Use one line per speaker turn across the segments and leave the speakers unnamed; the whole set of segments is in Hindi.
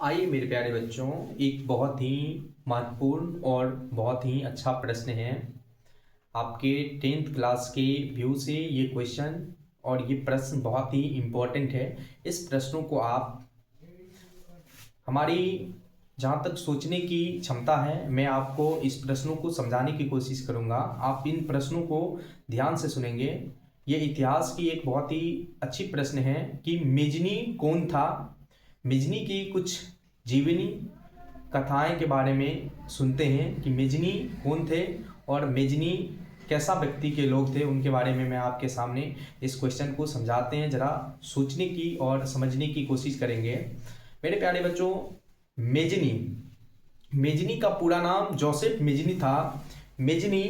आइए मेरे प्यारे बच्चों, एक बहुत ही महत्वपूर्ण और बहुत ही अच्छा प्रश्न है। आपके 10th क्लास के व्यू से ये क्वेश्चन और ये प्रश्न बहुत ही इम्पोर्टेंट है। इस प्रश्नों को आप हमारी जहाँ तक सोचने की क्षमता है, मैं आपको इस प्रश्नों को समझाने की कोशिश करूँगा। आप इन प्रश्नों को ध्यान से सुनेंगे। ये इतिहास की एक बहुत ही अच्छी प्रश्न है कि मेजनी कौन था। मेजनी की कुछ जीवनी कथाएं के बारे में सुनते हैं कि मेजनी कौन थे और मेजनी कैसा व्यक्ति के लोग थे, उनके बारे में मैं आपके सामने इस क्वेश्चन को समझाते हैं। ज़रा सोचने की और समझने की कोशिश करेंगे। मेरे प्यारे बच्चों, मेजनी मेजनी का पूरा नाम जोसेफ मेजनी था। मेजनी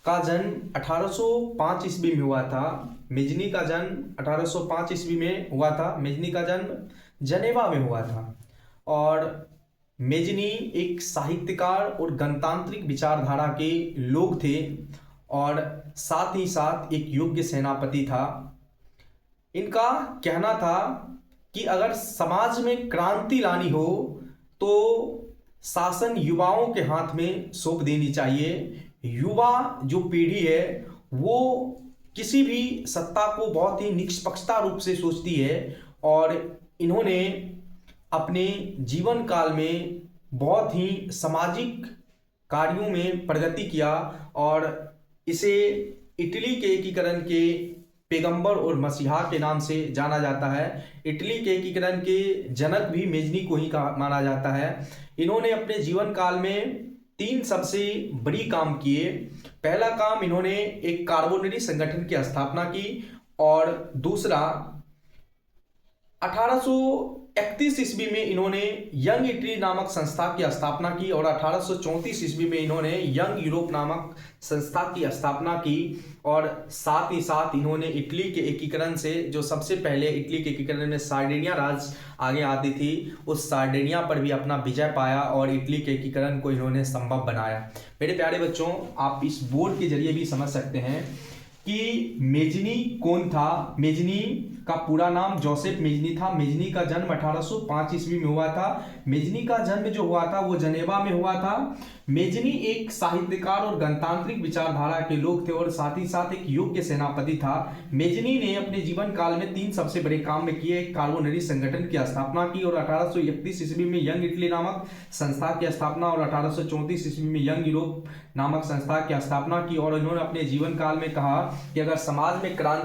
का जन्म 1805 ईस्वी में हुआ था। मेजनी का जन्म 1805 ईस्वी में हुआ था। मेजनी का जन्म जनेवा में हुआ था। और मेजनी एक साहित्यकार और गणतांत्रिक विचारधारा के लोग थे और साथ ही साथ एक योग्य सेनापति था। इनका कहना था कि अगर समाज में क्रांति लानी हो तो शासन युवाओं के हाथ में सौंप देनी चाहिए। युवा जो पीढ़ी है वो किसी भी सत्ता को बहुत ही निष्पक्षता रूप से सोचती है और इन्होंने अपने जीवन काल में बहुत ही सामाजिक कार्यों में प्रगति किया और इसे इटली के एकीकरण के पैगंबर और मसीहा के नाम से जाना जाता है। इटली के एकीकरण के जनक भी मेजनी को ही माना जाता है। इन्होंने अपने जीवन काल में 3 सबसे बड़ी काम किए। पहला काम, इन्होंने एक कार्बोनरी संगठन की स्थापना की और दूसरा 1831 ईस्वी में इन्होंने यंग इटली नामक संस्था की स्थापना की और 1834 ईस्वी में इन्होंने यंग यूरोप नामक संस्था की स्थापना की। और साथ ही साथ इन्होंने इटली के एकीकरण से, जो सबसे पहले इटली के एकीकरण में सार्डिनिया राज आगे आती थी, उस सार्डिनिया पर भी अपना विजय पाया और इटली के एकीकरण को इन्होंने संभव बनाया। मेरे प्यारे बच्चों, आप इस बोर्ड के जरिए भी समझ सकते हैं कि मेजनी कौन था। मेजनी का पूरा नाम जोसेफ मेजनी था। मेजनी का जन्म 1805 ईस्वी में हुआ था। मेजनी का जन्म जो हुआ था वो जनेवा में हुआ था। मेजनी एक साहित्यकार और गणतांत्रिक विचारधारा के लोग थे और साथ ही साथ एक योग्य सेनापति था। मेजनी ने अपने जीवन काल में 3 सबसे बड़े काम में किए। कार्बोनरी संगठन की स्थापना की और 1831 ईस्वी में यंग इटली नामक संस्था की स्थापना और 1834 ईस्वी में यंग यूरोप नामक संस्था की स्थापना की। और इन्होंने अपने जीवन काल में कहा कि अगर समाज में क्रांति